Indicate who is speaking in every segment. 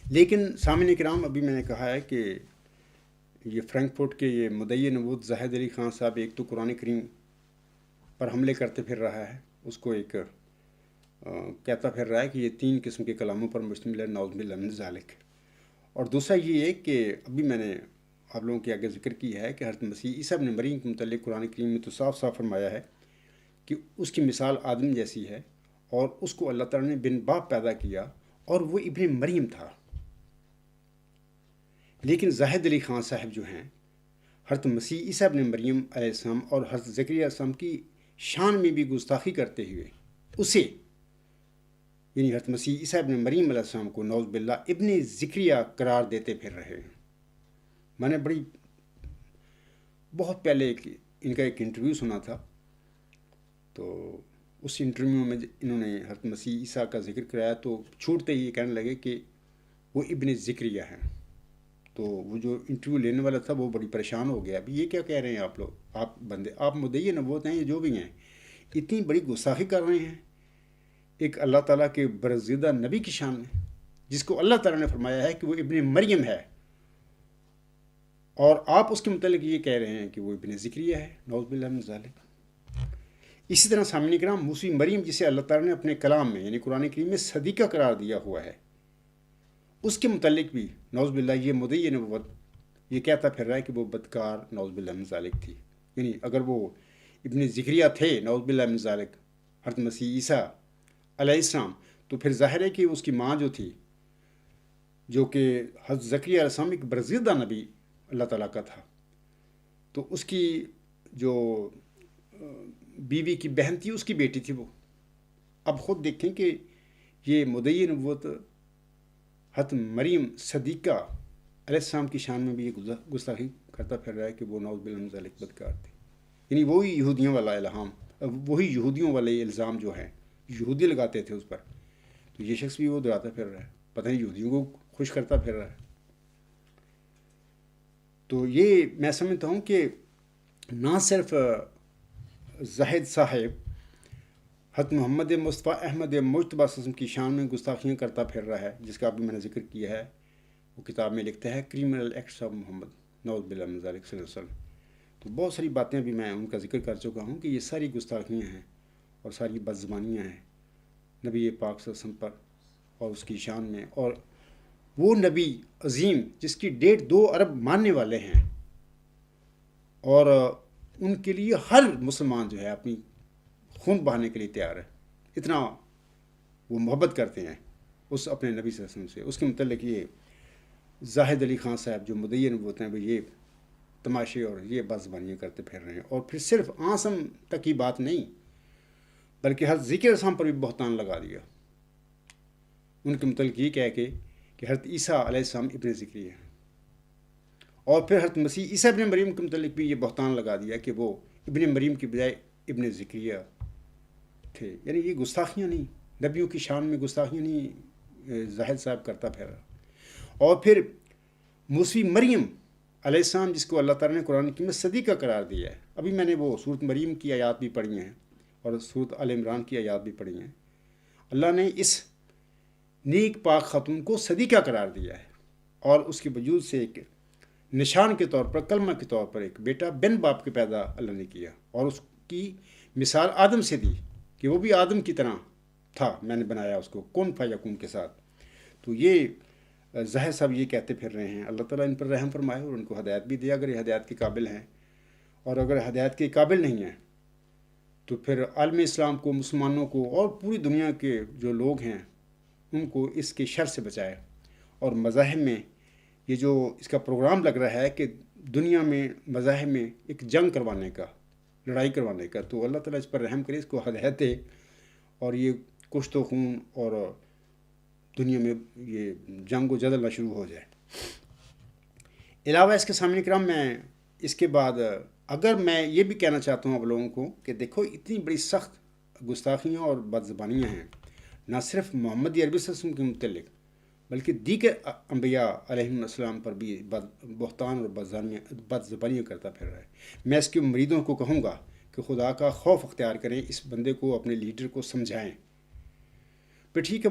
Speaker 1: لیکن سامعین کرام، ابھی میں نے کہا ہے کہ یہ فرینکفرٹ کے یہ مدعی نبوت زاہد علی خان صاحب ایک تو قرآن کریم پر حملے کرتے پھر رہا ہے، اس کو ایک کہتا پھر رہا ہے کہ یہ 3 قسم کے کلاموں پر مشتمل ہے، نعوذ باللہ من ذالک۔ اور دوسرا یہ ہے کہ ابھی میں نے آپ لوگوں کے آگے ذکر کیا ہے کہ حضرت مسیح عیسیٰ ابن مریم کے متعلق قرآن کریم میں تو صاف صاف فرمایا ہے کہ اس کی مثال آدم جیسی ہے، اور اس کو اللہ تعالیٰ نے بن باپ پیدا کیا، اور وہ ابن مریم تھا۔ لیکن زاہد علی خان صاحب جو ہیں، حضرت مسیح عیسیٰ ابن مریم علیہ السلام اور حضرت زکریا علیہ السلام کی شان میں بھی گستاخی کرتے ہوئے اسے، یعنی حضرت مسیح عیسیٰ ابن مریم علیہ السلام کو نعوذ باللہ ابن زکریا قرار دیتے پھر رہے ہیں۔ میں نے بہت پہلے ان کا ایک انٹرویو سنا تھا، تو اس انٹرویو میں انہوں نے حضرت مسیح عیسیٰ کا ذکر کرایا تو چھوٹتے ہی یہ کہنے لگے کہ وہ ابن زکریا ہیں۔ تو وہ جو انٹرویو لینے والا تھا وہ بڑی پریشان ہو گیا، ابھی یہ کیا کہہ رہے ہیں آپ لوگ، آپ بندے، آپ مدعی نبوت ہیں، یہ جو بھی ہیں، اتنی بڑی گستاخی کر رہے ہیں ایک اللہ تعالیٰ کے برگزیدہ نبی کی شان میں، جس کو اللہ تعالیٰ نے فرمایا ہے کہ وہ ابن مریم ہے، اور آپ اس کے متعلق یہ کہہ رہے ہیں کہ وہ ابن زکریا ہے، نعوذ باللہ من ذالک۔ اسی طرح سامعین کرام، موسی مریم جسے اللہ تعالیٰ نے اپنے کلام میں یعنی قرآن کریم میں صدیقہ قرار دیا ہوا ہے، اس کے متعلق بھی نعوذ باللہ یہ مدعی نبوت یہ کہتا پھر رہا ہے کہ وہ بدکار نعوذ باللہ من ذالک تھی۔ یعنی اگر وہ ابن زکریا تھے نعوذ باللہ من ذالک، حضرت مسیح عیسیٰ علیہ السلام، تو پھر ظاہر ہے کہ اس کی ماں جو تھی، جو کہ حضرت زکریا علیہ السلام ایک برگزیدہ نبی اللہ تعالیٰ کا تھا، تو اس کی جو بیوی کی بہن تھی اس کی بیٹی تھی وہ۔ اب خود دیکھیں کہ یہ مدعی نبوت حضرت مریم صدیقہ علیہ السلام کی شان میں بھی یہ گستاخی کرتا پھر رہا ہے کہ وہ نعوذ باللہ من ذالک بدکار تھی۔ یعنی وہی یہودیوں والا الہام، وہی یہودیوں والے الزام جو ہیں یہودی لگاتے تھے اس پر، تو یہ شخص بھی وہ دہراتا پھر رہا ہے، پتہ نہیں یہودیوں کو خوش کرتا پھر رہا ہے۔ تو یہ میں سمجھتا ہوں کہ نہ صرف زاہد صاحب حضرت محمد مصطفیٰ احمد مجتبیٰ صلی اللہ علیہ وسلم کی شان میں گستاخیاں کرتا پھر رہا ہے، جس کا ابھی میں نے ذکر کیا ہے، وہ کتاب میں لکھتا ہے کرمنل ایکٹس آف محمد نعوذ باللہ من ذالک صلی اللہ علیہ وسلم۔ تو بہت ساری باتیں بھی میں ان کا ذکر کر چکا ہوں کہ یہ ساری گستاخیاں ہیں اور ساری بد زبانیاں ہیں نبی پاک صلی اللہ علیہ وسلم پر اور اس کی شان میں، اور وہ نبی عظیم جس کی 1.5-2 ارب ماننے والے ہیں، اور ان کے لیے ہر مسلمان جو ہے اپنی خون بہانے کے لیے تیار ہے، اتنا وہ محبت کرتے ہیں اس اپنے نبی صلی اللہ علیہ وسلم سے۔ اس کے متعلق یہ زاہد علی خان صاحب جو مدعی نبوت ہیں وہ یہ تماشے اور یہ بد زبانیاں کرتے پھر رہے ہیں، اور پھر صرف آسم تک کی بات نہیں بلکہ حضرت ذکر اسلام پر بھی بہتان لگا دیا، ان کے متعلق یہ کہہ کے کہ حضرت عیسیٰ علیہ السلام ابن زکریا ہے، اور پھر حضرت مسیح عیسیٰ ابن مریم کے متعلق بھی یہ بہتان لگا دیا کہ وہ ابن مریم کی بجائے ابن زکریا تھے۔ یعنی یہ گستاخیاں نہیں، نبیوں کی شان میں گستاخیاں نہیں زاہد صاحب کرتا پھر رہا۔ اور پھر موسی مریم علیہ السلام جس کو اللہ تعالیٰ نے قرآن کی میں صدیقہ قرار دیا ہے، ابھی میں نے وہ سورۃ مریم کی آیات بھی پڑھی ہیں اور سورۃ آل عمران کی آیات بھی پڑھی ہیں، اللہ نے اس نیک پاک خاتون کو صدیقہ قرار دیا ہے، اور اس کے وجود سے ایک نشان کے طور پر، کلمہ کے طور پر ایک بیٹا بن باپ کے پیدا اللہ نے کیا، اور اس کی مثال آدم سے دی کہ وہ بھی آدم کی طرح تھا، میں نے بنایا اس کو کن فیکون کے ساتھ۔ تو یہ ظاہر صاحب یہ کہتے پھر رہے ہیں، اللہ تعالیٰ ان پر رحم فرمائے اور ان کو ہدایت بھی دے اگر یہ ہدایت کے قابل ہیں، اور اگر ہدایت کے قابل نہیں ہیں تو پھر عالم اسلام کو، مسلمانوں کو، اور پوری دنیا کے جو لوگ ہیں ان کو اس کے شر سے بچائے۔ اور مذاہب میں یہ جو اس کا پروگرام لگ رہا ہے کہ دنیا میں مذاہب میں ایک جنگ کروانے کا، لڑائی کروانے کا، تو اللہ تعالیٰ اس پر رحم کرے، اس کو ہدایت دے، اور یہ کشت و خون اور دنیا میں یہ جنگ و جدل نہ شروع ہو جائے۔ علاوہ اس کے سامنے کرام، میں اس کے بعد اگر میں یہ بھی کہنا چاہتا ہوں آپ لوگوں کو کہ دیکھو اتنی بڑی سخت گستاخیاں اور بد زبانیاں ہیں، نہ صرف محمد عربی صلی اللہ علیہ وسلم کے متعلق بلکہ دیگر انبیاء علیہم السلام پر بھی بہتان اور بد زبانیاں کرتا پھر رہا ہے۔ میں اس کے مریدوں کو کہوں گا کہ خدا کا خوف اختیار کریں، اس بندے کو، اپنے لیڈر کو سمجھائیں۔ پھر ٹھیک ہے،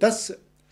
Speaker 1: 10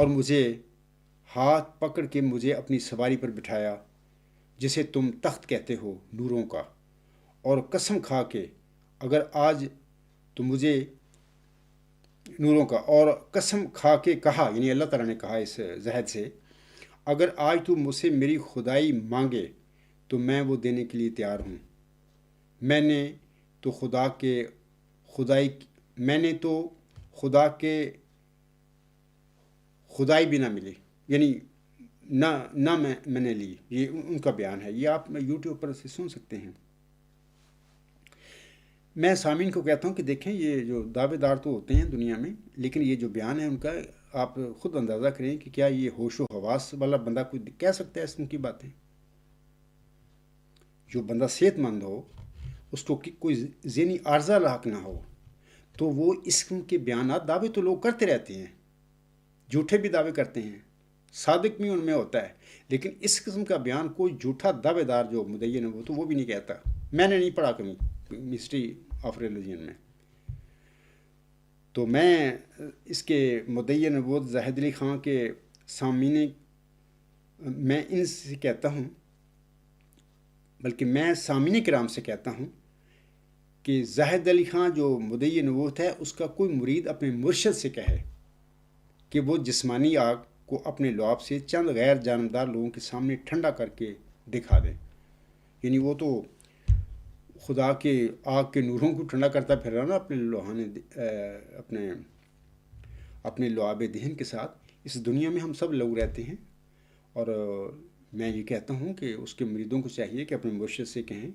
Speaker 1: اور مجھے ہاتھ پکڑ کے مجھے اپنی سواری پر بٹھایا جسے تم تخت کہتے ہو نوروں کا، اور قسم کھا کے اگر آج تو مجھے نوروں کا، اور قسم کھا کے کہا، یعنی اللہ تعالیٰ نے کہا اس زہد سے، اگر آج تو مجھ سے میری خدائی مانگے تو میں وہ دینے کے لیے تیار ہوں۔ میں نے تو خدا کے خدائی میں نے تو خدا کے خدائی بھی نہ ملی، یعنی نہ میں نے لی۔ یہ ان کا بیان ہے، یہ آپ یوٹیوب پر سے سن سکتے ہیں۔ میں سامعین کو کہتا ہوں کہ دیکھیں یہ جو دعوے دار تو ہوتے ہیں دنیا میں، لیکن یہ جو بیان ہے ان کا آپ خود اندازہ کریں کہ کیا یہ ہوش و حواس والا بندہ کوئی کہہ سکتا ہے اس کی باتیں؟ جو بندہ صحت مند ہو، اس کو کوئی ذہنی عارضہ لاحق نہ ہو، تو وہ اس قسم کے بیانات، دعوے تو لوگ کرتے رہتے ہیں، جھوٹے بھی دعوے کرتے ہیں، صادق بھی ان میں ہوتا ہے، لیکن اس قسم کا بیان کوئی جھوٹا دعوے دار جو مدین ہے وہ بھی نہیں کہتا۔ میں نے نہیں پڑھا کبھی مسٹری آف ریلیجن میں۔ تو میں اس کے مدین نبوت زاہد علی خان کے سامعین، میں ان سے کہتا ہوں، بلکہ میں سامعین کرام سے کہتا ہوں کہ زاہد علی خان جو مدعی نبوت ہے، اس کا کوئی مرید اپنے مرشد سے کہے کہ وہ جسمانی آگ کو اپنے لعاب سے چند غیر جانبدار لوگوں کے سامنے ٹھنڈا کر کے دکھا دے۔ یعنی وہ تو خدا کے آگ کے نوروں کو ٹھنڈا کرتا پھر رہا نا اپنے لعاب دہن کے ساتھ۔ اس دنیا میں ہم سب لوگ رہتے ہیں، اور میں یہ کہتا ہوں کہ اس کے مریدوں کو چاہیے کہ اپنے مرشد سے کہیں،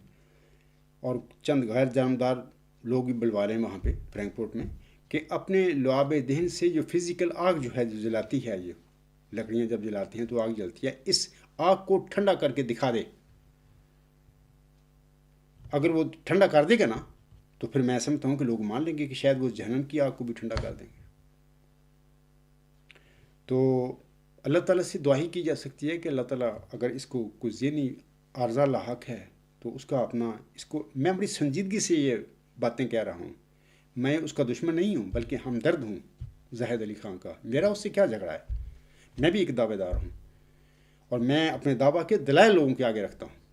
Speaker 1: اور چند غیر جانبدار لوگ بھی بلوا لیں وہاں پہ فرینک فورٹ میں، کہ اپنے لعاب دہن سے جو فزیکل آگ جو ہے جو جلاتی ہے، یہ لکڑیاں جب جلاتی ہیں تو آگ جلتی ہے، اس آگ کو ٹھنڈا کر کے دکھا دے۔ اگر وہ ٹھنڈا کر دے گا نا تو پھر میں سمجھتا ہوں کہ لوگ مان لیں گے کہ شاید وہ جہنم کی آگ کو بھی ٹھنڈا کر دیں گے۔ تو اللہ تعالیٰ سے دعا ہی کی جا سکتی ہے کہ اللہ تعالیٰ اگر اس کو کوئی ذہنی عارضہ لاحق ہے تو اس کا اپنا، اس کو میں بڑی سنجیدگی سے یہ باتیں کہہ رہا ہوں، میں اس کا دشمن نہیں ہوں بلکہ ہمدرد ہوں زاہد علی خان کا۔ میرا اس سے کیا جھگڑا ہے؟ میں بھی ایک دعوے دار ہوں، اور میں اپنے دعویٰ کے دلائل لوگوں کے آگے رکھتا ہوں۔